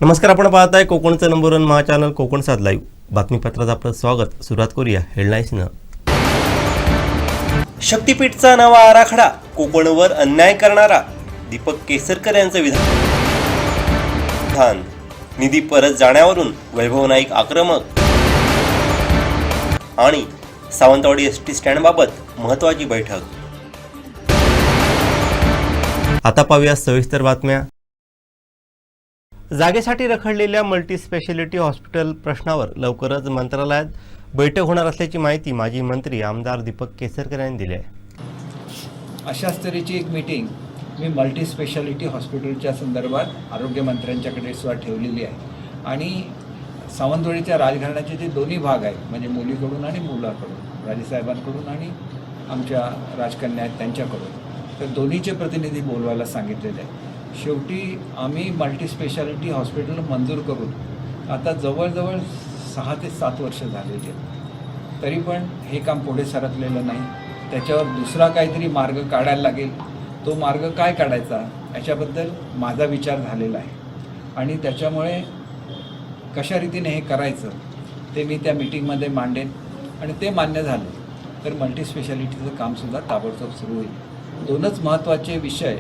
नमस्कार, आपण पाहताय कोकणचं नंबर 1 महा चॅनल कोकण सात लाईव्ह. बातमीपत्रात आपलं स्वागत. सुरुवात करूया हेडलाईन्सनं. शक्तीपीठचा नवा आराखडा, कोकणवर अन्याय करणारा दीपक केसरकर यांचं विधान. निधी परत जाण्यावरून वैभव नाईक आक्रमक. आणि सावंतवाडी एसटी स्टँडबाबत महत्त्वाची बैठक. आता पाहूया सविस्तर बातम्या. जागेसाठी रखडलेल्या मल्टीस्पेशालिटी हॉस्पिटल प्रश्नावर लवकरच मंत्रालयात बैठक होणार असल्याची माहिती माजी मंत्री आमदार दीपक केसरकर यांनी दिली आहे. अशाच तऱ्हेची एक मीटिंग मी मल्टीस्पेशालिटी हॉस्पिटलच्या संदर्भात आरोग्यमंत्र्यांच्याकडे सुद्धा ठेवलेली आहे. आणि सावंतवाडीच्या राजघराण्याचे जे दोन्ही भाग आहेत, म्हणजे मुलीकडून आणि मुलाकडून, राजेसाहेबांकडून आणि आमच्या राजकन्या आहेत त्यांच्याकडून, तर दोन्हीचे प्रतिनिधी बोलवायला सांगितलेले आहे. शेवटी आम्ही मल्टीस्पेशालिटी हॉस्पिटल मंजूर करून आता जवळजवळ 6 ते 7 वर्ष झालेली आहेत. तरी पण हे काम पुढे सरकलेलं नाही. त्याच्यावर दुसरा काहीतरी मार्ग काढायला लागेल. तो मार्ग काय काढायचा याच्याबद्दल माझा विचार झालेला आहे. आणि त्याच्यामुळे कशा रीतीने हे करायचं ते मी त्या मीटिंगमध्ये मांडेन. आणि ते मान्य झालं तर मल्टीस्पेशालिटीचं कामसुद्धा ताबडतोब सुरू होईल. दोनच महत्त्वाचे विषय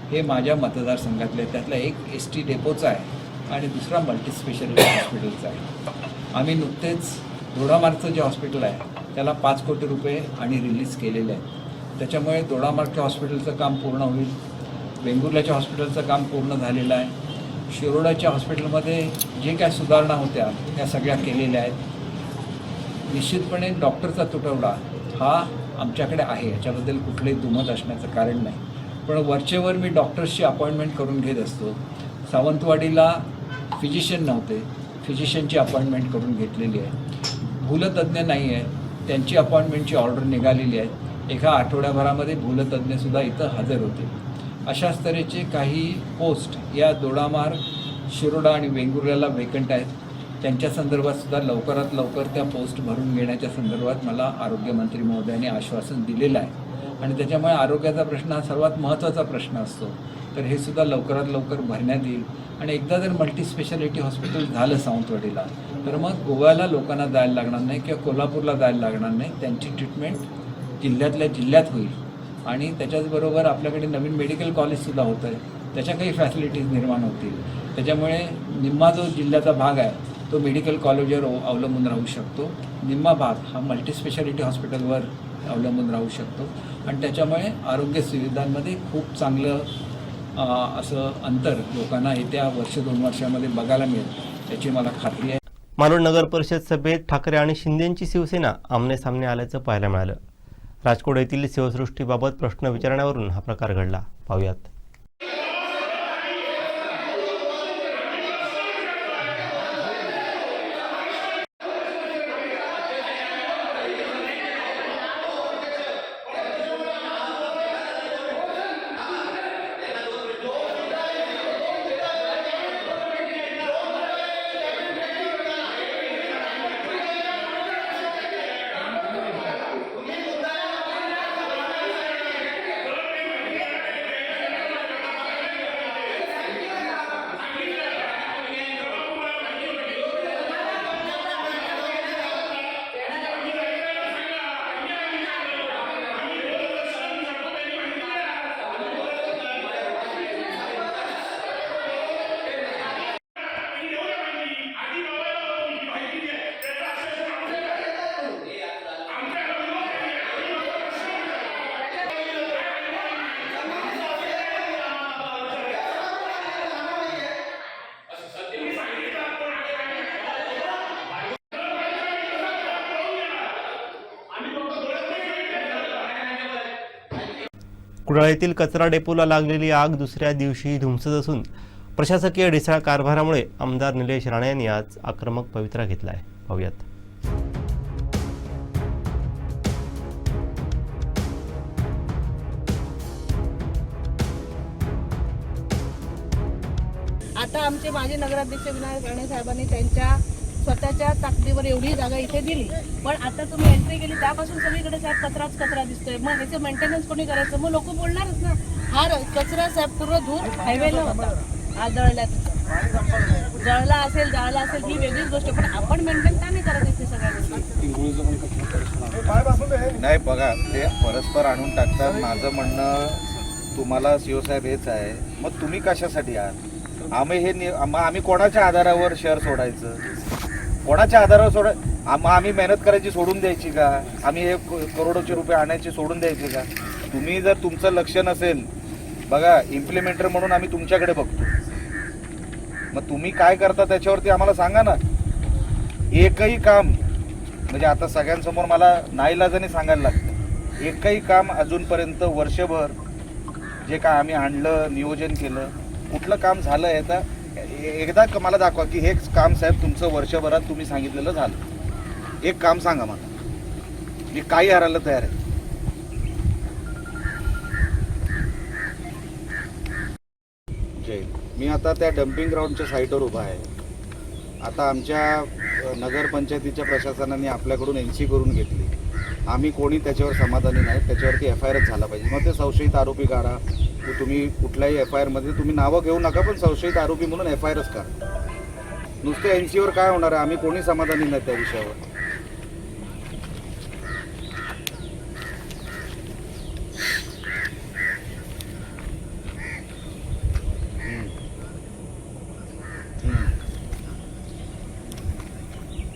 हे माझ्या मतदारसंघातले, त्यातला एक एस टी डेपोचा आहे आणि दुसरा मल्टीस्पेशालिटी हॉस्पिटलचा आहे. आम्ही नुकतेच दोडामार्गचं जे हॉस्पिटल आहे त्याला 5 कोटी रुपये आणि रिलीज केलेले आहेत. त्याच्यामुळे दोडामार्गच्या हॉस्पिटलचं काम पूर्ण होईल. वेंगुर्ल्याच्या हॉस्पिटलचं काम पूर्ण झालेलं आहे. शिरोडाच्या हॉस्पिटलमध्ये जे काय सुधारणा होत्या त्या सगळ्या केलेल्या आहेत. निश्चितपणे डॉक्टरचा तुटवडा हा आमच्याकडे आहे, याच्याबद्दल कुठलंही दुमत असण्याचं कारण नाही. पण वरचेवर मी डॉक्टर्सची अपॉइंटमेंट करून घेत असतो. सावंतवाडीला फिजिशियन नव्हते, फिजिशियनची अपॉइंटमेंट करून घेतलेली आहे. भूलतज्ञ नाही आहे, त्यांची अपॉइंटमेंटची ऑर्डर निघालेली आहे. एका आठवड्याभरामध्ये भूलतज्ञसुद्धा इथं हजर होते. अशाच तऱ्हेचे काही पोस्ट या दोडामार्ग, शिरोडा आणि वेंगुर्ल्याला वेकंट आहेत. त्यांच्या संदर्भातसुद्धा लवकरात लवकर त्या पोस्ट भरून घेण्याच्या संदर्भात मला आरोग्यमंत्री महोदयांनी आश्वासन दिलेलं आहे. आणि त्याच्यामुळे आरोग्याचा प्रश्न हा सर्वात महत्त्वाचा प्रश्न असतो. तर हे सुद्धा लवकरात लवकर भरण्यात येईल. आणि एकदा जर मल्टीस्पेशालिटी हॉस्पिटल झालं सावंतवाडीला तर मग गोव्याला लोकांना जायला लागणार नाही किंवा कोल्हापूरला जायला लागणार नाही. त्यांची ट्रीटमेंट जिल्ह्यातल्या जिल्ह्यात होईल. आणि त्याच्याचबरोबर आपल्याकडे नवीन मेडिकल कॉलेजसुद्धा होतं आहे, त्याच्या काही फॅसिलिटीज निर्माण होतील. त्याच्यामुळे निम्मा जो जिल्ह्याचा भाग आहे तो मेडिकल कॉलेजवर अवलंबून राहू शकतो, निम्मा भाग हा मल्टीस्पेशालिटी हॉस्पिटलवर अवलंबून राहू शकतो. आणि त्याच्यामुळे आरोग्य सुविधांमध्ये खूप चांगलं असं अंतर लोकांना येत्या 1-2 वर्षामध्ये बघायला मिळेल याची मला खात्री आहे. मालवण नगर परिषद सभेत ठाकरे आणि शिंदेंची शिवसेना आमनेसामने आल्याचं पाहायला मिळालं. राजकोट येथील शिवसृष्टीबाबत प्रश्न विचारण्यावरून हा प्रकार घडला. पाहूयात. कुडाळ येथील कचरा डेपोला लागलेली आग दुसऱ्या दिवशी धुमसत असून प्रशासकीय ढिसाळ कारभारामुळे आमदार निलेश राणे यांनी आज आक्रमक पवित्रा घेतला आहे. पाहूयात. आता आमचे माजी नगराध्यक्ष विनायक राणे साहेबांनी त्यांच्या स्वतःच्या ताकदीवर एवढी जागा इथे दिली, पण आता तुम्ही एंट्री केली त्यापासून सगळीकडे साहेब कचराच कचरा दिसतोय. मग ह्याचं मेंटेनन्स कोणी करायचं? मग लोक बोलणारच ना. हा कचरा साहेब पूर्ण धूर हायवेला होता. आज जळला असेल ही वेगळीच गोष्ट, पण आपण मेंटेन का नाही करत इथे सगळ्या गोष्टी? नाही बघा, ते परस्पर आणून टाकतात. माझं म्हणणं तुम्हाला CO साहेब हेच आहे, मग तुम्ही कशासाठी आहात? आम्ही कोणाच्या आधारावर शहर सोडायचं? कोणाच्या आधारावर आम्ही मेहनत करायची सोडून द्यायची का? आम्ही हे करोडोचे रुपये आणायचे सोडून द्यायचे का? तुम्ही जर तुमचं लक्ष नसेल, बघा इम्प्लिमेंटर म्हणून आम्ही तुमच्याकडे बघतो, मग तुम्ही काय करता त्याच्यावरती आम्हाला सांगा ना. एकही काम म्हणजे आता सगळ्यांसमोर मला नाईलाजाने सांगायला लागतं, एकही काम अजूनपर्यंत वर्षभर जे काय आम्ही आणलं, नियोजन केलं, कुठलं काम झालं आहे? तर एकदा मला दाखवा की हे काम साहेब तुमचं वर्षभरात तुम्ही सांगितलेलं झालं. एक काम सांगा मला, मी काही हरायला तयार आहे. मी आता त्या डम्पिंग ग्राउंडच्या साईटवर उभा आहे. आता आमच्या नगरपंचायतीच्या प्रशासनाने आपल्याकडून NC करून घेतली. आम्ही कोणी त्याच्यावर समाधानी नाही, त्याच्यावरती FIRच झाला पाहिजे. मग ते संशयित आरोपी काढा, तुम्ही कुठल्याही FIRमध्ये तुम्ही नावं घेऊ नका, पण संशयित आरोपी म्हणून FIRच करा. नुसतं NCवर काय होणार आहे? आम्ही कोणी समाधानी नाही त्या विषयावर.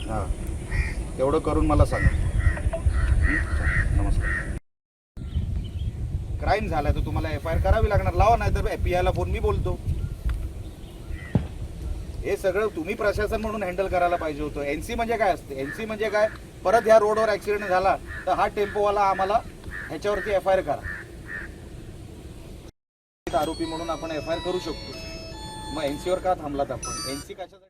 हां, तेवढं करून मला सांगा. नमस्कार. क्राईम झाला तर तुम्हाला FIR करावी लागणार, लावा, नाही तर PIला फोन मी बोलतो. हे सगळं तुम्ही प्रशासन म्हणून हँडल करायला पाहिजे होतं. NC म्हणजे काय असते? NC म्हणजे काय? परत ह्या रोडवर ऍक्सिडेंट झाला तर हा टेम्पोवाला आम्हाला ह्याच्यावरती FIR करा. आरोपी म्हणून आपण FIR करू शकतो. मग NCवर का थांबलात आपण? NC कशासाठी?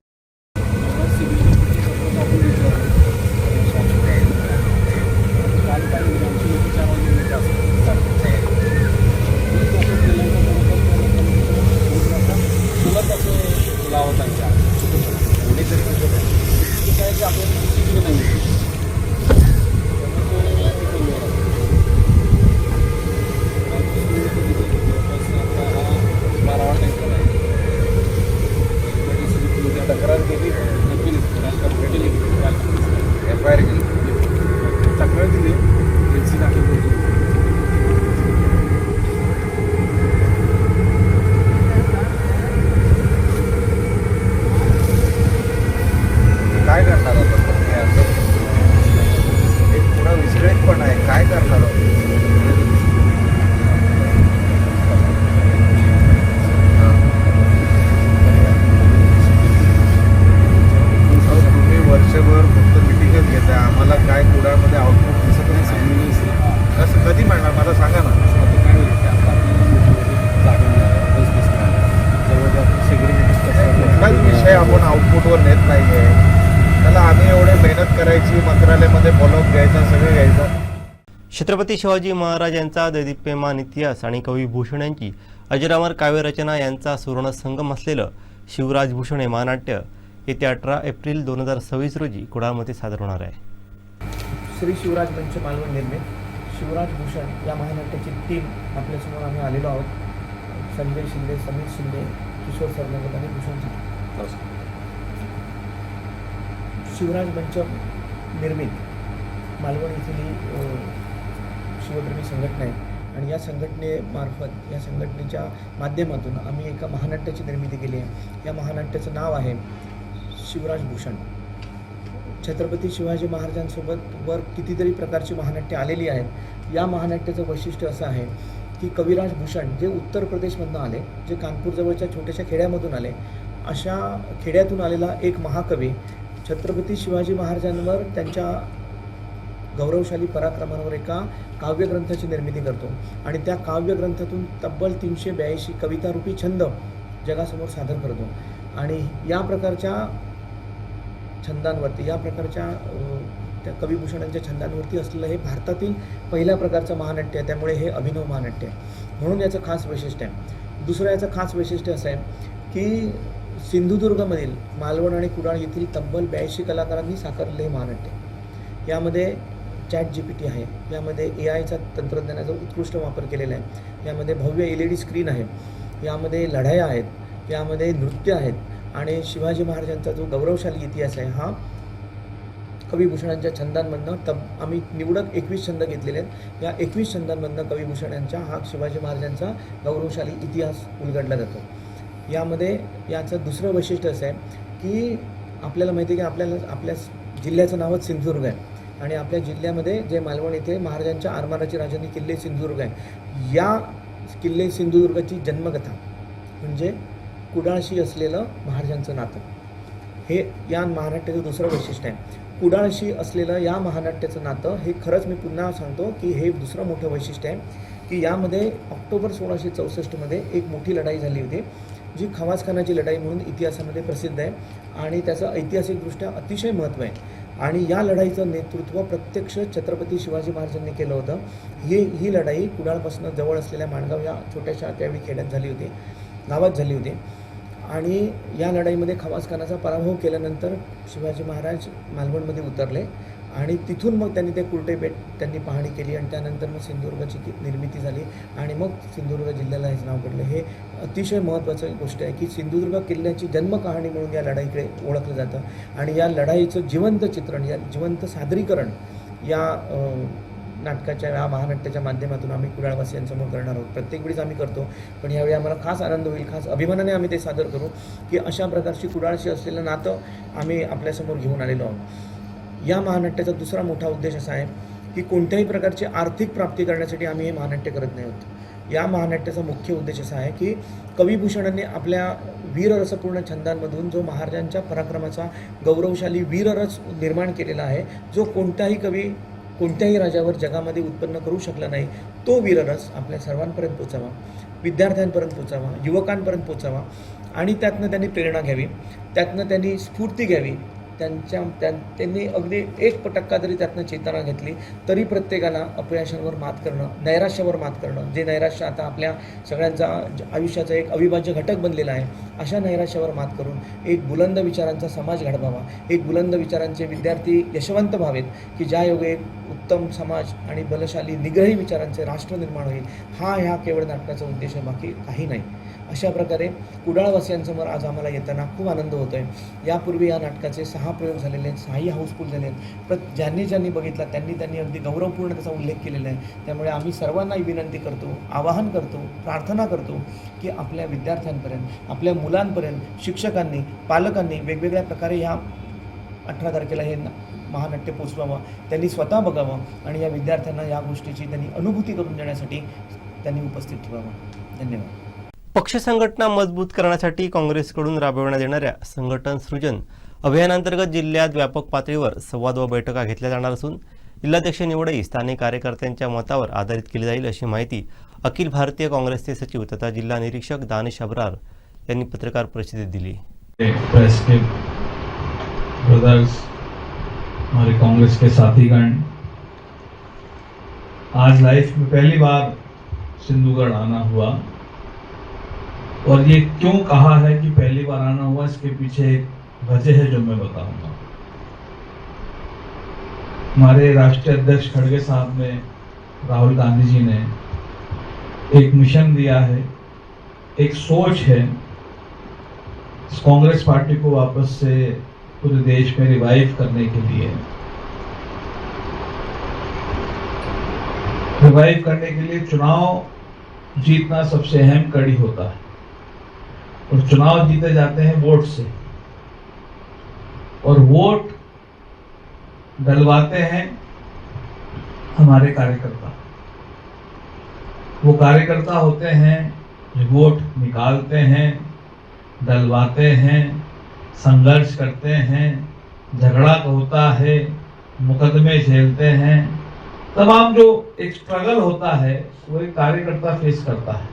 तक्रार केली, FIR केली, तक्रार दिली, NC दाखल केली. काय करणार होतं? एक पुरा विस्कळीत पण आहे. काय करणार होतं? वर्षभर फक्त मिटिंगच घेत आहे. आम्हाला काय कुडामध्ये आउटपुट दिसत नाही. कसं कधी मिळणार मला सांगा ना. कुठलाच विषय आपण आउटपुटवर नेत नाही आहे. त्याला आम्ही एवढे मेहनत करायची, मंत्रालयामध्ये फॉलोअप घ्यायचा, सगळं घ्यायचं. छत्रपती शिवाजी महाराज यांचा दैदिप्यमान इतिहास आणि कवी भूषण यांची अजरामर काव्यरचना यांचा सुवर्ण संगम असलेलं शिवराज भूषण हे महानाट्य येत्या 18 एप्रिल 2026 रोजी कुडाळमध्ये सादर होणार आहे. श्री शिवराज मंच मालवण निर्मित शिवराज भूषण या महानाट्याची टीम आपल्यासमोर आम्ही आलेलो आहोत. संजय शिंदे, समीर शिंदे, किशोर सरनोबत आणि भूषण शिंदे. शिवराज मंच निर्मित मालवण येथील शिवप्रेमी संघटना आहे आणि या संघटनेमार्फत, या संघटनेच्या माध्यमातून आम्ही एका महानाट्याची निर्मिती केली आहे. या महानाट्याचं नाव आहे शिवराज भूषण. छत्रपती शिवाजी महाराजांसोबत वर कितीतरी प्रकारची महानाट्य आलेली आहेत. या महानाट्याचं वैशिष्ट्य असं आहे की कविराज भूषण जे उत्तर प्रदेशमधून आले, जे कानपूरजवळच्या छोट्याशा खेड्यामधून आले, अशा खेड्यातून आलेला एक महाकवी छत्रपती शिवाजी महाराजांवर, त्यांच्या गौरवशाली पराक्रमांवर एका काव्यग्रंथाची निर्मिती करतो आणि त्या काव्यग्रंथातून तब्बल 382 कवितारूपी छंद जगासमोर सादर करतो. आणि या प्रकारच्या छंदांवरती, या प्रकारच्या त्या कविभूषणांच्या छंदांवरती असलेलं हे भारतातील पहिल्या प्रकारचं महानाट्य आहे. त्यामुळे हे अभिनव महानाट्य आहे, म्हणून याचं खास वैशिष्ट्य आहे. दुसरं याचं खास वैशिष्ट्य असं आहे की सिंधुदुर्गमधील मालवण आणि कुडाळ येथील तब्बल 82 कलाकारांनी साकारलेलं हे महानाट्य. यामध्ये ChatGPT आहे, यामध्ये AIचा तंत्रज्ञानाचा उत्कृष्ट वापर केलेला आहे, यामध्ये भव्य LED स्क्रीन आहे, यामध्ये लढाया आहेत यामध्ये नृत्य आहेत आणि शिवाजी महाराजांचा जो गौरवशाली इतिहास आहे हा कविभूषणांच्या छंदांमधनं आम्ही निवडक 21 छंद घेतलेले आहेत. या 21 छंदांमधनं कविभूषणांच्या हा शिवाजी महाराजांचा गौरवशाली इतिहास उलगडला जातो. यामध्ये याचं दुसरं वैशिष्ट्य असं आहे की आपल्याला माहिती आहे की आपल्या जिल्ह्याचं नावच सिंधुदुर्ग आहे आणि आपल्या जिल्ह्यामध्ये जे मालवण येथे महाराजांच्या आरमाराची राजधानी किल्ले सिंधुदुर्ग आहे. या किल्ले सिंधुदुर्गची जन्मकथा म्हणजे कुडाळशी असलेलं महाराजांचं नातं हे या महानाट्याचं दुसरं वैशिष्ट्य आहे. कुडाळशी असलेलं या महानाट्याचं नातं हे खरंच मी पुन्हा सांगतो की हे दुसरं मोठं वैशिष्ट्य आहे की यामध्ये ऑक्टोबर 1664 एक मोठी लढाई झाली होती जी खवासखानाची लढाई म्हणून इतिहासामध्ये प्रसिद्ध आहे आणि त्याचं ऐतिहासिकदृष्ट्या अतिशय महत्त्व आहे. आणि या लढाईचं नेतृत्व प्रत्यक्ष छत्रपती शिवाजी महाराजांनी केलं होतं. ही लढाई कुडाळपासून जवळ असलेल्या माणगाव या छोट्याशा त्यावेळी खेड्यात झाली होती, गावात झाली होती. आणि या लढाईमध्ये खवासखानाचा पराभव केल्यानंतर शिवाजी महाराज मालवणमध्ये उतरले आणि तिथून मग त्यांनी ते कुर्टे बेट त्यांनी पाहणी केली आणि त्यानंतर मग सिंधुदुर्गाची निर्मिती झाली आणि मग सिंधुदुर्ग जिल्ह्याला हेच नाव पडलं. हे अतिशय महत्त्वाचं गोष्ट आहे की सिंधुदुर्ग किल्ल्याची जन्मकहाणी म्हणून या लढाईकडे ओळखलं जातं आणि या लढाईचं जिवंत चित्रण, या जिवंत सादरीकरण या नाटकाच्या या महानाट्याच्या माध्यमातून आम्ही कुडाळवासियांसमोर करणार आहोत. प्रत्येक वेळीच आम्ही करतो, पण यावेळी आम्हाला खास आनंद होईल, खास अभिमानाने आम्ही ते सादर करू की अशा प्रकारची कुडाळशी असलेलं नातं आम्ही आपल्यासमोर घेऊन आलेलो आहोत. या महानाट्याचा दुसरा मोठा उद्देश असा आहे की कोणत्याही प्रकारची आर्थिक प्राप्ती करण्यासाठी आम्ही हे महानाट्य करत नाही आहोत. या महानाट्याचा मुख्य उद्देश असा आहे की कविभूषणांनी आपल्या वीररसपूर्ण छंदांमधून जो महाराजांच्या पराक्रमाचा गौरवशाली वीररस निर्माण केलेला आहे, जो कोणताही कवी कोणत्याही राजावर जगामध्ये उत्पन्न करू शकला नाही, तो वीररस आपल्या सर्वांपर्यंत पोचावा, विद्यार्थ्यांपर्यंत पोचावा, युवकांपर्यंत पोचावा आणि त्यातनं त्यांनी प्रेरणा घ्यावी, त्यातनं त्यांनी स्फूर्ती घ्यावी. त्यांनी अगदी 1% जरी त्यातनं चेतना घेतली तरी प्रत्येकाला अपयशांवर मात करणं, नैराश्यावर मात करणं, जे नैराश्य आता आपल्या सगळ्यांचा आयुष्याचा एक अविभाज्य घटक बनलेला आहे, अशा नैराश्यावर मात करून एक बुलंद विचारांचा समाज घडवावा, एक बुलंद विचारांचे विद्यार्थी यशवंत व्हावेत की ज्यायोगे एक उत्तम समाज आणि बलशाली निग्रही विचारांचे राष्ट्र निर्माण होईल. ह्या केवळ नाटकाचा उद्देश आहे, बाकी काही नाही. अशा प्रकारे कुडाळवासियांसमोर आज आम्हाला येताना खूप आनंद होतो आहे. यापूर्वी या नाटकाचे 6 प्रयोग झालेले आहेत, 6ही हाऊसफुल झाले आहेत. ज्यांनी बघितला त्यांनी अगदी गौरवपूर्ण त्याचा उल्लेख केलेला आहे. त्यामुळे आम्ही सर्वांनाही विनंती करतो, आवाहन करतो, प्रार्थना करतो की आपल्या विद्यार्थ्यांपर्यंत, आपल्या मुलांपर्यंत शिक्षकांनी, पालकांनी वेगवेगळ्या प्रकारे ह्या 18 तारखेला हे महानाट्य पोचवावं, त्यांनी स्वतः बघावं आणि या विद्यार्थ्यांना या गोष्टीची त्यांनी अनुभूती करून देण्यासाठी त्यांनी उपस्थित ठेवावं. धन्यवाद. पक्ष संघटना मजबूत करण्यासाठी काँग्रेसकडून राबविण्यात येणाऱ्या संघटन सृजन अभियानांतर्गत जिल्ह्यात व्यापक पातळीवर संवाद व बैठका घेतल्या जाणार असून जिल्हाध्यक्ष निवडही स्थानिक कार्यकर्त्यांच्या मतावर आधारित केली जाईल अशी माहिती अखिल भारतीय काँग्रेसचे सचिव तथा जिल्हा निरीक्षक दानिश अब्रार यांनी पत्रकार परिषदेत दिली. प्रेस के ब्रदर्स, हमारे कांग्रेस के साथीगण, आज लाइफ में पहली बार सिंधुगढ़ आना हुआ और ये क्यों कहा है कि पहली बार आना हुआ, इसके पीछे एक वजह है जो मैं बताऊंगा. हमारे राष्ट्रीय अध्यक्ष खड़गे साहब ने, राहुल गांधी जी ने एक मिशन दिया है, एक सोच है इस कांग्रेस पार्टी को वापस से पूरे देश में रिवाइव करने के लिए. रिवाइव करने के लिए चुनाव जीतना सबसे अहम कड़ी होता है और चुनाव जीते जाते हैं वोट से, और वोट डलवाते हैं हमारे कार्यकर्ता. वो कार्यकर्ता होते हैं जो वोट निकालते हैं, डलवाते हैं, संघर्ष करते हैं, झगड़ा होता है, मुकदमे झेलते हैं, तमाम जो एक स्ट्रगल होता है वो एक कार्यकर्ता फेस करता है.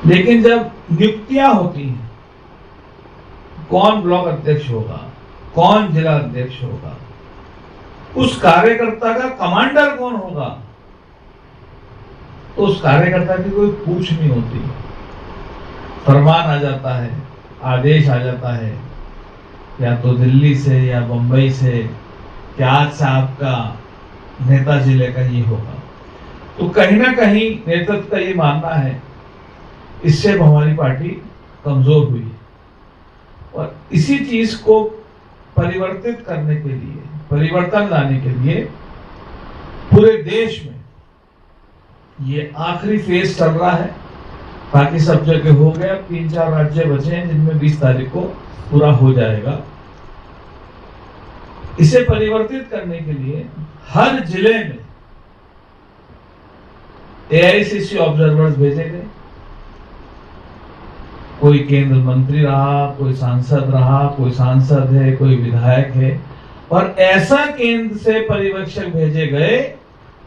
लेकिन जब नियुक्तियां होती हैं, कौन ब्लॉक अध्यक्ष होगा, कौन जिला अध्यक्ष होगा, उस कार्यकर्ता का कमांडर कौन होगा, तो उस कार्यकर्ता की कोई पूछ नहीं होती. फरमान आ जाता है, आदेश आ जाता है, या तो दिल्ली से या बंबई से कि आज से आपका नेता जिले का ये होगा. तो कहीं ना कहीं नेतृत्व का ये मानना है इससे हमारी पार्टी कमजोर हुई है। और इसी चीज को परिवर्तित करने के लिए, परिवर्तन लाने के लिए पूरे देश में ये आखिरी फेज चल रहा है। बाकी सब जगह हो गया, 3-4 राज्य बचे हैं जिनमें 20 तारीख को पूरा हो जाएगा। इसे परिवर्तित करने के लिए हर जिले में AICC ऑब्जर्वर्स भेजे गए। कोई केंद्र मंत्री रहा, कोई सांसद रहा, कोई सांसद है, कोई विधायक है, और ऐसा केंद्र से पर्यवेक्षक भेजे गए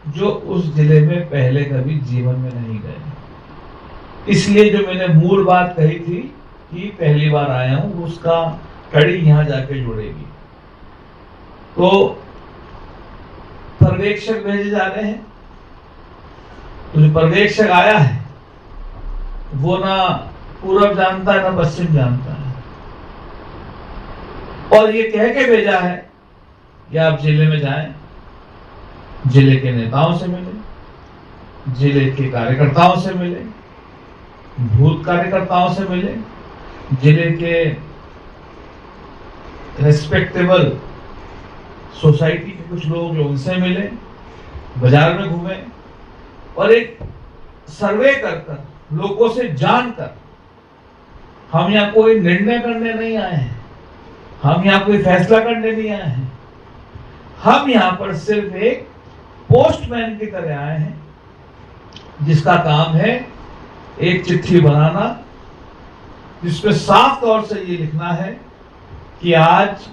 जो उस जिले में पहले कभी जीवन में नहीं गए। इसलिए जो मैंने मूल बात कही थी कि पहली बार आया हूं, उसका कड़ी यहां जाके जुड़ेगी। तो पर्यवेक्षक भेजे जा रहे हैं। तो जो पर्यवेक्षक आया है वो ना पूर्व जानता है ना पश्चिम जानता है, और ये कह के भेजा है कि आप जिले में जाएं, जिले के नेताओं से मिले, जिले के कार्यकर्ताओं से मिले, बूथ कार्यकर्ताओं से मिले, जिले के रेस्पेक्टेबल सोसाइटी के कुछ लोग जो उनसे मिले, बाजार में घूमे और एक सर्वे कर लोगों से जानकर, हम यहाँ कोई निर्णय करने नहीं आए हैं, हम यहाँ कोई फैसला करने नहीं आए हैं, हम यहाँ पर सिर्फ एक पोस्टमैन की तरह आए हैं जिसका काम है एक चिट्ठी बनाना जिसमें साफ तौर से ये लिखना है कि आज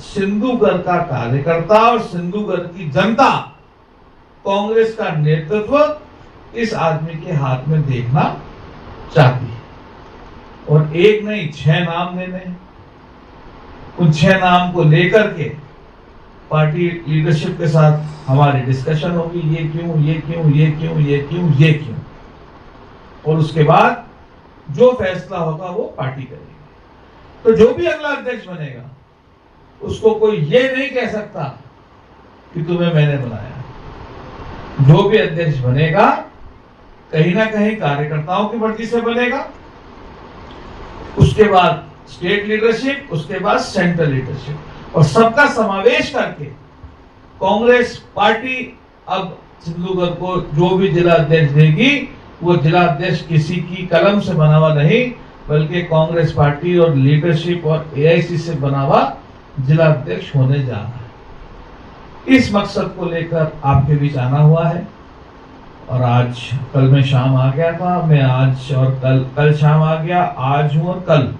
सिंधुगढ़ का कार्यकर्ता और सिंधुगढ़ की जनता कांग्रेस का नेतृत्व इस आदमी के हाथ में देखना चाहती है। और एक नहीं 6 नाम देने हैं। उन 6 नाम को लेकर के पार्टी लीडरशिप के साथ हमारी डिस्कशन होगी, ये क्यों, ये क्यों, ये क्यों, ये क्यों, ये क्यों, और उसके बाद जो फैसला होगा वो पार्टी करेगी। तो जो भी अगला अध्यक्ष बनेगा उसको कोई ये नहीं कह सकता कि तुम्हें मैंने बनाया। जो भी अध्यक्ष बनेगा कहीं ना कहीं कार्यकर्ताओं की मर्जी से बनेगा, उसके बाद स्टेट लीडरशिप, उसके बाद सेंट्रल लीडरशिप, और सबका समावेश करके कांग्रेस पार्टी अब सिंधुगढ़ को जो भी जिला अध्यक्ष देगी वो जिला अध्यक्ष किसी की कलम से बना हुआ नहीं, बल्कि कांग्रेस पार्टी और लीडरशिप और AICC से बना हुआ जिला अध्यक्ष होने जा रहा है। इस मकसद को लेकर आपके बीच आना हुआ है, और आज कल मैं शाम आ गया था, मैं आज और कल शाम आ गया, आज हूं और कल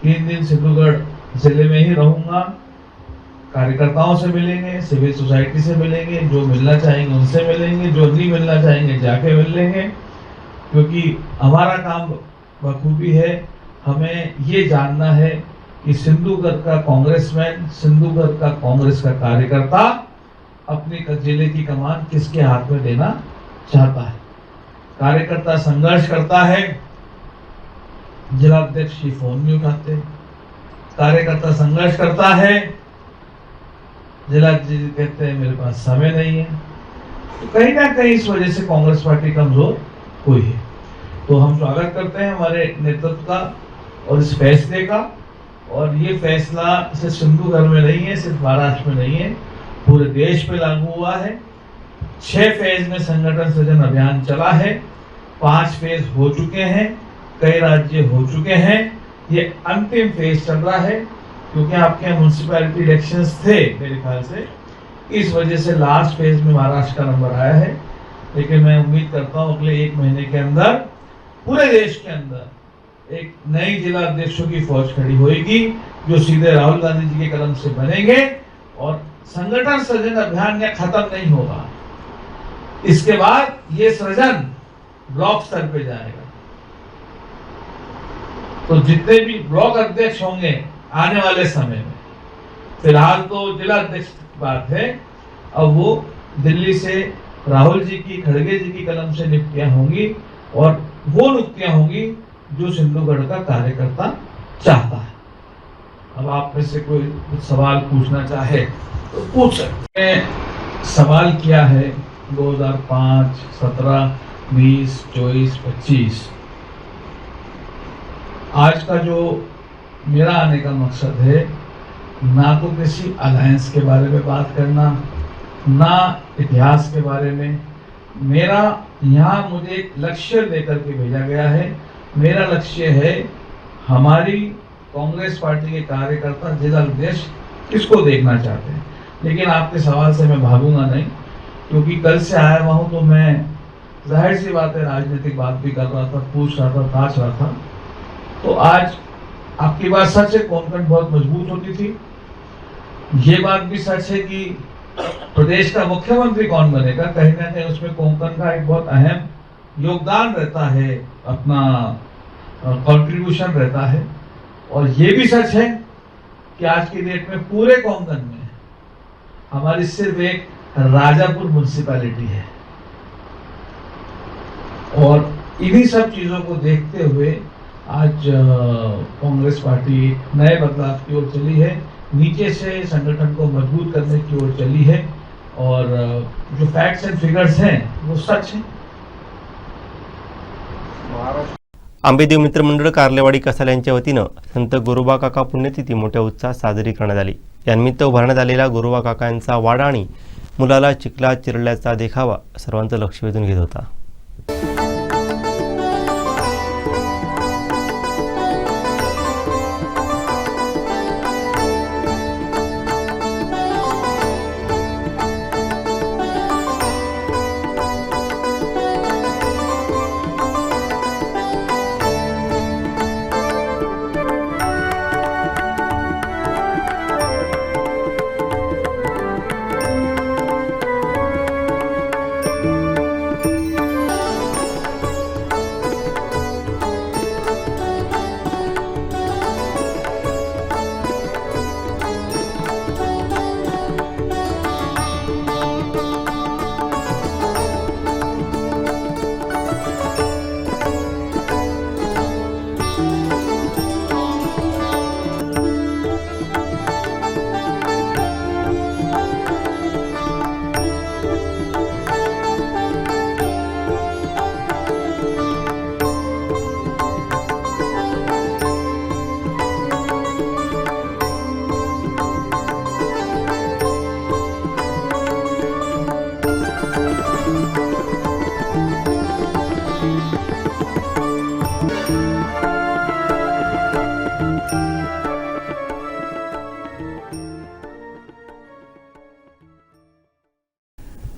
3 दिन सिंधुगढ़ जिले में ही रहूंगा। कार्यकर्ताओं से मिलेंगे, सिविल सोसाइटी से मिलेंगे, जो मिलना चाहेंगे उनसे मिलेंगे, जो नहीं मिलना चाहेंगे जाके मिल लेंगे, क्योंकि हमारा काम बखूबी है। हमें ये जानना है कि सिंधुगढ़ का कांग्रेसमैन, सिंधुगढ़ का कांग्रेस का कार्यकर्ता अपने जिले की कमान किसके हाथ में देना चाहता है। कार्यकर्ता संघर्ष करता है, जिला अध्यक्ष की फोन नहीं उठाते। कार्यकर्ता संघर्ष करता है, जिला अध्यक्ष कहते हैं मेरे पास समय नहीं है। तो कहीं ना कहीं इस वजह से कांग्रेस पार्टी कमजोर हुई है। तो हम स्वागत करते हैं हमारे नेतृत्व का और इस फैसले का, और ये फैसला सिर्फ सिंधुगढ़ में नहीं है, सिर्फ महाराष्ट्र में नहीं है, पूरे देश पे लागू हुआ है। 6 फेज में संगठन सृजन अभियान चला है, 5 फेज हो चुके हैं, कई राज्य हो चुके हैं, ये अंतिम फेज चल रहा है, क्योंकि आपके यहाँ म्युनिसिपैलिटी इलेक्शंस थे मेरे ख्याल से, इस वजह से लास्ट फेज में महाराष्ट्र का नंबर आया है। लेकिन मैं उम्मीद करता हूँ अगले 1 महीने के अंदर पूरे देश के अंदर एक नई जिला अध्यक्षों की फौज खड़ी होगी, जो सीधे राहुल गांधी जी के कलम से बनेंगे, और संगठन सृजन अभियान यहाँ खत्म नहीं होगा। इसके बाद ये सृजन ब्लॉक स्तर पे जाएगा। तो जितने भी ब्लॉक अध्यक्ष होंगे आने वाले समय में, फिलहाल तो जिला अध्यक्ष की बात है, अब वो दिल्ली से राहुल जी की, खड़गे जी की कलम से नियुक्तियां होंगी, और वो नियुक्तियां होंगी जो सिंधुगढ़ का कार्यकर्ता चाहता है। अब आप में से कोई कुछ सवाल पूछना चाहे तो पूछ सकते हैं। सवाल किया है 2005, 17, 20, 24, 25 आज का जो मेरा आने का मकसद है, ना तो किसी अलायंस के बारे में बात करना, ना इतिहास के बारे में। मेरा यहाँ मुझे एक लक्ष्य लेकर के भेजा गया है। मेरा लक्ष्य है हमारी कांग्रेस पार्टी के कार्यकर्ता जिला देश किसको देखना चाहते हैं। लेकिन आपके सवाल से मैं भागूंगा नहीं, क्योंकि कल से आया हुआ हूँ तो मैं जाहिर सी बात है राजनीतिक बात भी कर रहा था, पूछ रहा था, ताछ रहा था। तो आज आपकी बात सच है, कोंकण बहुत मजबूत होती थी। ये बात भी सच है कि प्रदेश का मुख्यमंत्री कौन बनेगा, कहीं ना कहीं उसमें कोंकण का एक बहुत अहम योगदान रहता है, अपना कंट्रीब्यूशन रहता है। और ये भी सच है कि आज की डेट में पूरे कोंकण में हमारी सिर्फ एक राजापुर म्युनिसिपैलिटी है। और इन्हीं सब चीजों को देखते हुए आज कांग्रेस पार्टी नए बदलाव की ओर चली है, नीचे से संगठन को मजबूत करने की ओर चली है। और जो फैक्ट्स एंड फिगर्स हैं वो सच हैं। आंबेदेव मित्रमंडळ कार्लेवाडी कसाल यांच्या वतीनं संत गोरोबा काका पुण्यतिथी मोठ्या उत्साहात साजरी करण्यात आली। यानिमित्त उभारण्यात आलेला गोरोबा काकांचा वाडा आणि मुलाला चिखलात चिरल्याचा देखावा सर्वांचं लक्ष वेधून घेत होता।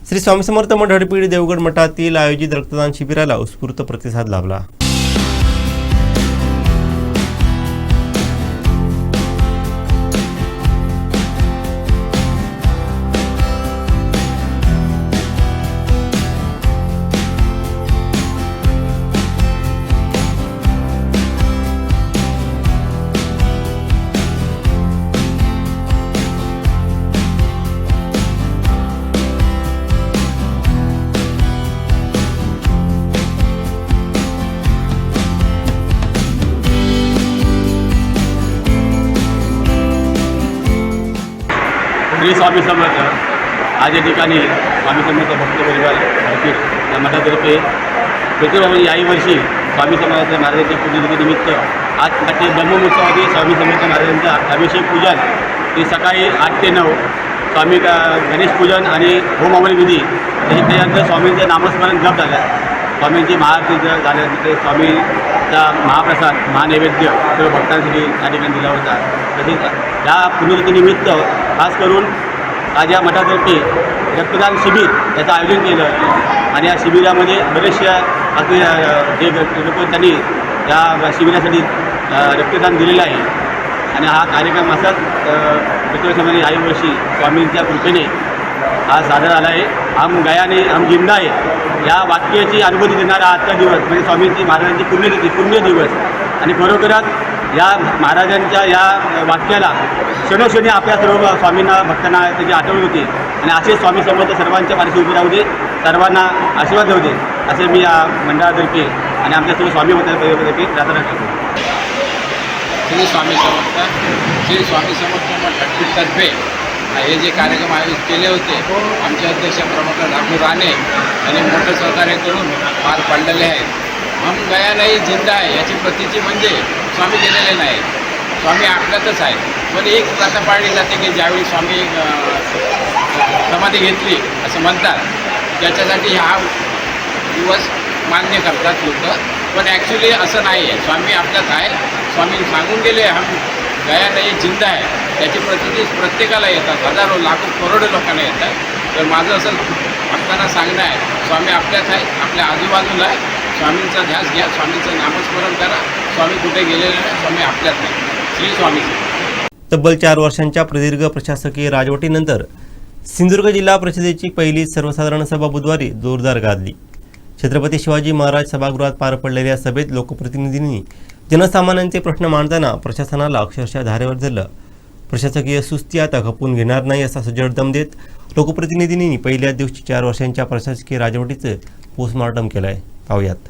श्री स्वामी समर्थ मठ हडपीड देवगड मठातील आयोजित रक्तदान शिबिराला उत्स्फूर्त प्रतिसाद लाभला। श्री स्वामी समर्थ आज या ठिकाणी स्वामी समर्थ भक्त परिवार हडपीड या मठातर्फे प्रतिवर्षी याही वर्षी स्वामी समर्थ महाराजांच्या पुण्यतिथीनिमित्त आज ते ब्रह्मोत्सवामध्ये स्वामी समर्थ महाराजांचा अभिषेक पूजन ते सकाळी 8 ते 9 स्वामी गणेश पूजन आणि होम हवन विधी त्याच्यानंतर स्वामींचं नामस्मरण जप झालं। स्वामींची महाआरती झाल्यानंतर स्वामींचा महाप्रसाद महानैवेद्य सर्व भक्तांसाठी या ठिकाणी दिला होता। तसेच या पुण्यतिथीनिमित्त खास करून आज या मठातर्फे रक्तदान शिबिर याचं आयोजन केलं आणि या शिबिरामध्ये बरेचसे आपले जे लोक त्यांनी या शिबिरासाठी रक्तदान दिलेलं आहे आणि हा कार्यक्रम असाच प्रतिवर्षामध्ये याही वर्षी स्वामींच्या कृपेने हा साजरा झाला आहे। हम गया नहीं हम जिंदा आहे या वाक्याची अनुभूती देणारा आजचा दिवस म्हणजे स्वामींची महाराजांची पुण्यतिथी पुण्य दिवस आणि खरोखरच या महाराजांच्या या वाक्याला क्षणोक्षणी आपल्या सर्व स्वामींना भक्तांना त्याची आठवण होती आणि असे स्वामी समर्थ सर्वांच्या पाठीशी उभे राहू दे, सर्वांना आशीर्वाद देऊ दे असे मी या मंडळातर्फे आणि आमच्या सर्व स्वामी भक्तांतर्फे प्रार्थना करतो। श्री स्वामी समर्थ मठ हडपीडतर्फे हे जे कार्यक्रम आयोजित केले होते आमचे अध्यक्ष प्रमुख राघू राणे यांनी मोठं सहकार्य करून पार पाडलेले आहेत। हम गया नाही जिंदा आहे याची प्रतीची म्हणजे स्वामी गेलेले नाही, स्वामी आपल्यातच आहे. पण एक प्रथा पाळली जाते की ज्यावेळी स्वामी समाधी घेतली असं म्हणतात, त्याच्यासाठी हा दिवस मान्य करतात लोक. पण ॲक्च्युली असं नाही आहे. स्वामी आपल्यात आहे. स्वामी सांगून गेले हम गया नाही जिंदा आहे. त्याची प्रतिती प्रत्येकाला येतात, हजारो लाखो करोडो लोकांना येतात. तर माझं असं भक्तांना सांगणं आहे, स्वामी आपल्यात आहे, आपल्या आजूबाजूला आहे. स्वामींचा ध्यास घ्या, स्वामींचं नामस्मरण करा. स्वामी कुठे गेलेले नाही, स्वामी आपल्यात नाही. श्री स्वामी. तब्बल 4 वर्षांच्या प्रदीर्घ प्रशासकीय राजवटीनंतर सिंधुदुर्ग जिल्हा परिषदेची पहिली सर्वसाधारण सभा बुधवारी जोरदार गाजली. छत्रपती शिवाजी महाराज सभागृहात पार पडलेल्या सभेत लोकप्रतिनिधींनी जनसामान्यांचे प्रश्न मांडताना प्रशासनाला अक्षरशः धारेवर धरलं. प्रशासकीय सुस्ती आता खपून घेणार नाही असा सज्जड दम देत लोकप्रतिनिधींनी पहिल्याच दिवशी 4 वर्षांच्या प्रशासकीय राजवटीचं पोस्टमॉर्टम केलं आहे. पाहूयात.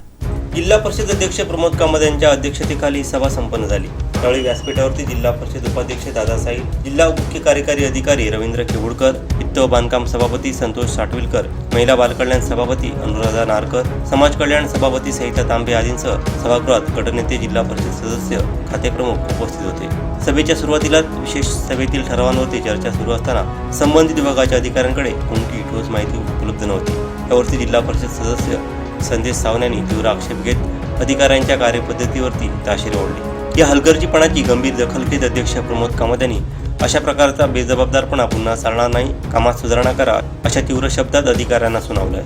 जिल्हा परिषद अध्यक्ष प्रमोद कामत यांच्या अध्यक्षतेखाली सभा संपन्न झाली. त्यावेळी व्यासपीठावरती जिल्हा परिषद उपाध्यक्ष दादासाहेब, जिल्हा मुख्य कार्यकारी अधिकारी रवींद्र केवुडकर, वित्त व बांधकाम सभापती संतोष साटविलकर, महिला बालकल्याण सभापती अनुराधा नारकर, समाज कल्याण सभापती सहिता तांबे आदींसह सभागृहात गटनेते, जिल्हा परिषद सदस्य, खातेप्रमुख उपस्थित होते. सभेच्या सुरुवातीलाच विशेष सभेतील ठरावांवरती चर्चा सुरू असताना संबंधित विभागाच्या अधिकाऱ्यांकडे कोणतीही ठोस माहिती उपलब्ध नव्हती. यावरती जिल्हा परिषद सदस्य संदेश सावंत यांनी तीव्र आक्षेप घेत अधिकाऱ्यांच्या कार्यपद्धतीवरती ताशेरे ओढले. या हलगर्जीपणाची गंभीर दखल घेत अध्यक्ष प्रमोद कामत यांनी अशा प्रकारचा बेजबाबदारपणा पुन्हा चालणार नाही, कामात सुधारणा करा अशा तीव्र शब्दात अधिकाऱ्यांना सुनावलं.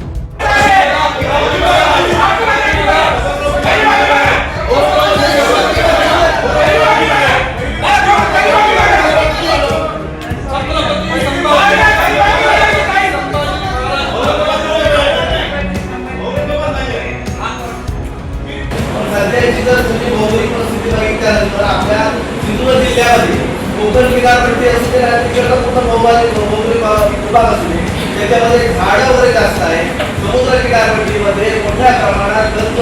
सध्याची जर तुम्ही भौगोलिक परिस्थिती बघितल्यानंतर आपल्या सिंधुदुर्ग जिल्ह्यामध्ये कोकण किनारपट्टी असते आणि तिकडं पूर्ण भौगोलिक विभाग असते, त्याच्यामध्ये झाडं वगैरे जास्त आहे. समुद्र किनारपट्टीमध्ये मोठ्या प्रमाणात गंज,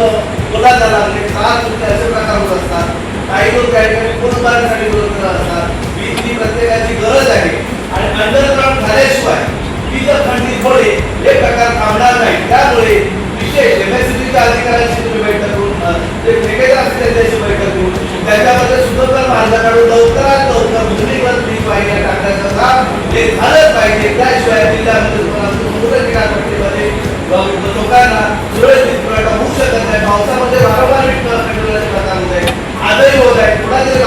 कोलाचा लागणे, त्रास होते असे प्रकार होत असतात. काही लोक त्या ठिकाणी पुनर्बांधणीसाठी विरोध करत असतात. वीज ही प्रत्येकाची गरज आहे आणि अंडरग्राउंड झाल्याशिवाय वीज खंडित होणे हे प्रकार थांबणार नाही. त्यामुळे विशेष एमएससीबीच्या अधिकाऱ्यांशी तुम्ही बैठक करून जे ठेकेदार असतील त्याची बैठक करून त्याच्यामध्ये सुधारणा मार्ग काढून लवकरात लवकर भूमीवर वीज वाहिन्या टाकण्याचं काम हे झालंच पाहिजे. त्याशिवाय जिल्ह्यामध्ये समुद्र किनारपट्टीमध्ये लोकांना सुरक्षित पुरवठा होऊ शकत नाही. पावसामध्ये वारंवार वीज खंडण्याचे प्रकार होत आहे, आजही होत आहे. कुणाचे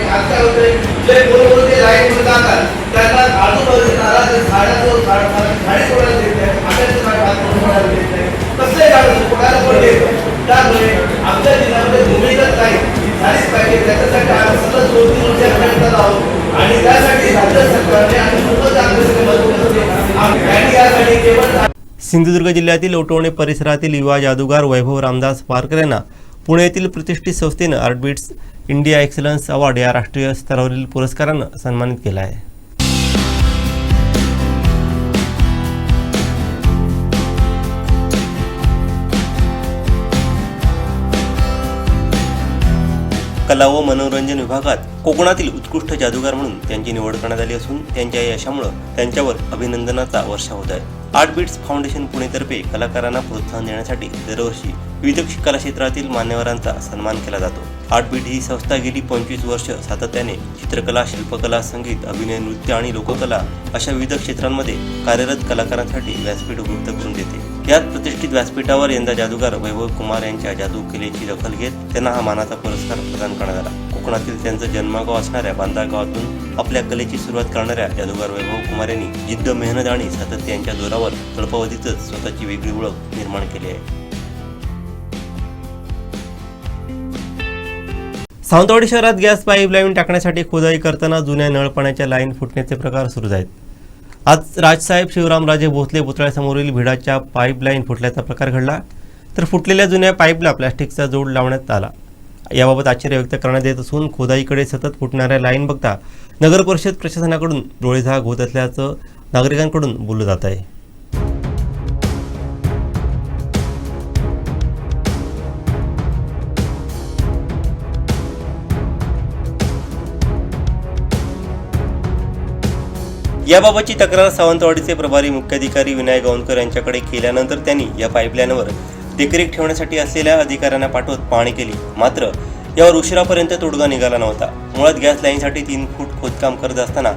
आजकाल होते जे बरोबर जे लाईनमध्ये जातात त्यांना आजूबाजूचे नारळाचे झाडाचं झाडे तोडायला देत नाही, आंब्याचं झाड तोडायला देत नाही. कसले झाड कोणाला पण देत नाही. त्यामुळे आमच्या जिल्ह्यामध्ये भूमिगत काही झालीच पाहिजे. त्याच्यासाठी आम्ही सतत 2-3 वर्ष प्रयत्न आहोत आणि त्यासाठी राज्य सरकारने आणि खूपच चांगले मदत करते. त्यांनी यासाठी केवळ सिंधुदुर्ग जिल्ह्यातील ओटवणे परिसरातील युवा जादूगार वैभव रामदास पारकर यांना पुणे येथील प्रतिष्ठित संस्थेनं आर्टबीट्स इंडिया एक्सलन्स अवॉर्ड या राष्ट्रीय स्तरावरील पुरस्कारानं सन्मानित केलं आहे. कला व मनोरंजन विभागात कोकणातील उत्कृष्ट जादूगार म्हणून त्यांची निवड करण्यात आली असून त्यांच्या यशामुळे त्यांच्यावर अभिनंदनाचा वर्षाव होत आहे. आर्टबीट्स फाउंडेशन पुणेतर्फे कलाकारांना प्रोत्साहन देण्यासाठी दरवर्षी विविध कला क्षेत्रातील मान्यवरांचा सन्मान केला जातो. आर्टबीट ही संस्था गेली 25 वर्ष सातत्याने चित्रकला, शिल्पकला, संगीत, अभिनय, नृत्य आणि लोककला अशा विविध क्षेत्रांमध्ये कार्यरत कलाकारांसाठी व्यासपीठ उपलब्ध करून देते. यात प्रतिष्ठित व्यासपीठावर यंदा जादूगार वैभव कुमार यांच्या जादू कलेची दखल घेत त्यांना हा मानाचा पुरस्कार प्रदान करण्यात आला. कोकणातील त्यांचं जन्मगाव असणाऱ्या बांदा गावातून आपल्या कलेची सुरुवात करणाऱ्या जादूगार वैभव कुमार यांनी जिद्द, मेहनत आणि सातत्य यांच्या जोरावर अल्पावधीतच स्वतःची वेगळी ओळख निर्माण केली आहे. सावंतवाडी शहरात गॅस पाईपलाईन टाकण्यासाठी खोदाई करताना जुन्या नळपाण्याच्या लाईन फुटण्याचे प्रकार सुरू आहेत. आज राजसाहेब शिवरामराजे भोसले पुतळ्यासमोरील भिडाच्या पाईपलाईन फुटल्याचा प्रकार घडला. तर फुटलेल्या जुन्या पाईपला प्लॅस्टिकचा जोड लावण्यात आला. याबाबत आश्चर्य व्यक्त करण्यात येत असून खोदाईकडे सतत फुटणाऱ्या लाईन बघता नगर परिषद प्रशासनाकडून डोळेझाक होत असल्याचं नागरिकांकडून बोललं जात आहे. याबाबतची तक्रार सावंतवाडीचे प्रभारी मुख्याधिकारी विनय गावणकर यांच्याकडे केल्यानंतर त्यांनी या पाईपलाईनवर देखरेख ठेवण्यासाठी असलेल्या अधिकाऱ्यांना पाठवत पाहणी केली. मात्र यावर उशिरापर्यंत तोडगा निघाला नव्हता. मुळात गॅस लाईनसाठी 3 फूट खोदकाम करत असताना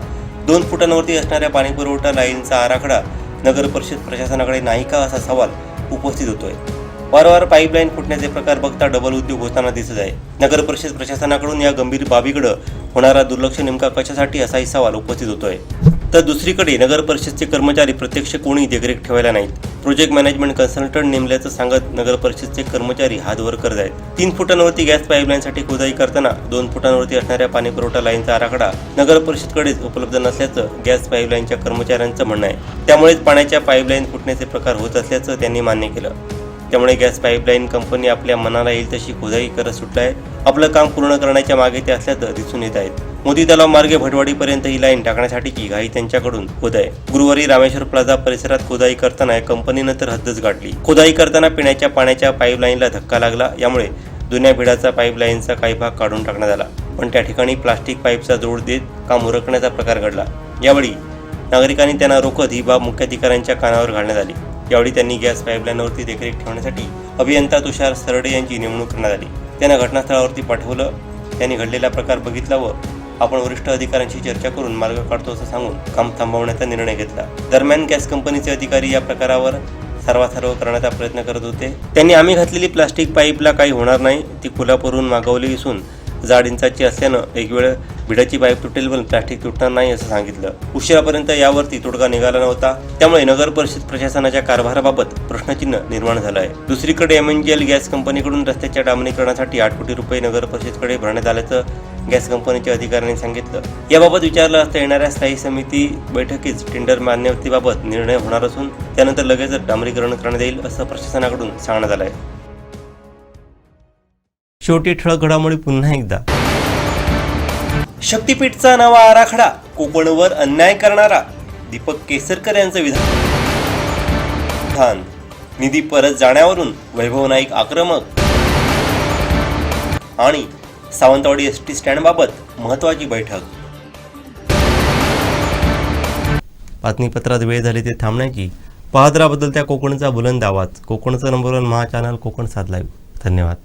2 फुटांवरती असणाऱ्या पाणीपुरवठा लाईनचा आराखडा नगर परिषद प्रशासनाकडे नाही का असा सवाल उपस्थित होतोय. वारंवार पाईपलाईन फुटण्याचे प्रकार बघता डबल उद्योग होताना दिसत आहे. नगर परिषद प्रशासनाकडून या गंभीर बाबीकडे होणारा दुर्लक्ष नेमका कशासाठी असाही सवाल उपस्थित होतोय. तर दुसरीकडे नगर परिषदचे कर्मचारी प्रत्यक्ष कोणी देखरेख ठेवायला नाहीत. प्रोजेक्ट मॅनेजमेंट कन्सल्टंट नेमल्याचं सांगत नगर परिषदचे कर्मचारी हात वर करत आहेत. 3 फुटांवरती गॅस पाईपलाईनसाठी खोदाई करताना 2 फुटांवरती असणाऱ्या पाणीपुरवठा लाईनचा आराखडा नगर परिषदकडेच उपलब्ध नसल्याचं गॅस पाईपलाईनच्या कर्मचाऱ्यांचं म्हणणं आहे. त्यामुळेच पाण्याच्या पाईपलाईन फुटण्याचे प्रकार होत असल्याचं त्यांनी मान्य केलं. त्यामुळे गॅस पाईपलाईन कंपनी आपल्या मनाला येईल तशी खोदाई करत सुटला आहे. आपलं काम पूर्ण करण्याच्या मागे ते असल्याचं दिसून येत आहेत. मोदी तलाव मार्गे भटवाडीपर्यंत ही लाईन टाकण्यासाठीची घाई त्यांच्याकडून होत आहे. गुरुवारी रामेश्वर प्लाझा परिसरात खोदाई करताना कंपनीनं तर हद्दच गाठली. खोदाई करताना पिण्याच्या पाण्याच्या पाईपलाईनला धक्का लागला. यामुळे जुन्या भिडाचा पाईपलाईनचा काही भाग काढून टाकण्यात आला. पण त्या ठिकाणी प्लास्टिक पाईपचा जोड देत काम उरकण्याचा प्रकार घडला. यावेळी नागरिकांनी त्यांना रोखत ही बाब मुख्याधिकाऱ्यांच्या कानावर घालण्यात आली. यावेळी त्यांनी गॅस पाईपलाईनवरती देखरेख ठेवण्यासाठी अभियंता तुषार सरडे यांची नेमणूक करण्यात आली. त्यांना घटनास्थळावरती पाठवलं. त्यांनी घडलेला प्रकार बघितला व आपण वरिष्ठ अधिकाऱ्यांशी चर्चा करून मार्ग काढतो असं सांगून काम थांबवण्याचा निर्णय घेतला. दरम्यान गॅस कंपनीचे अधिकारी या प्रकारावर सर्वासर्व करण्याचा प्रयत्न करत होते. त्यांनी आम्ही घातलेली प्लास्टिक पाईपला काही होणार नाही, ती कोल्हापूरहून मागवली असून जाड इंचाची असल्यानं एक वेळ भिडाची पाईप तुटेल पण प्लास्टिक तुटणार नाही असं सांगितलं. उशिरापर्यंत यावरती तोडगा निघाला नव्हता. त्यामुळे नगर परिषद प्रशासनाच्या कारभाराबाबत प्रश्नचिन्ह निर्माण झालं आहे. दुसरीकडे MNGL गॅस कंपनीकडून रस्त्याच्या डांबरीकरणासाठी 8 कोटी रुपये नगर परिषदकडे भरण्यात आल्याचं गॅस कंपनीच्या अधिकाऱ्यांनी सांगितलं. याबाबत विचारलं असता येणाऱ्या स्थायी समिती बैठकीत टेंडर मान्यतेबाबत निर्णय होणार असून त्यानंतर लगेचच डांबरीकरण करण्यात येईल असं प्रशासनाकडून सांगण्यात आलं आहे. शेवटी ठळक घडामोडी पुन्हा एकदा. शक्तीपीठचा नवा आराखडा कोकणवर अन्याय करणारा दीपक केसरकर यांचं विधान. निधी परत जाण्यावरून वैभव नाईक आक्रमक. आणि सावंतवाडी ST स्टँडबाबत महत्त्वाची बैठक. बातमीपत्रात वेळ झाली ते थांबण्याची. पाहत राहा बदलत्या कोकणचा बुलंद आवाज. कोकणचं नंबर 1 महा चॅनल कोकण 7 लाईव्ह. धन्यवाद.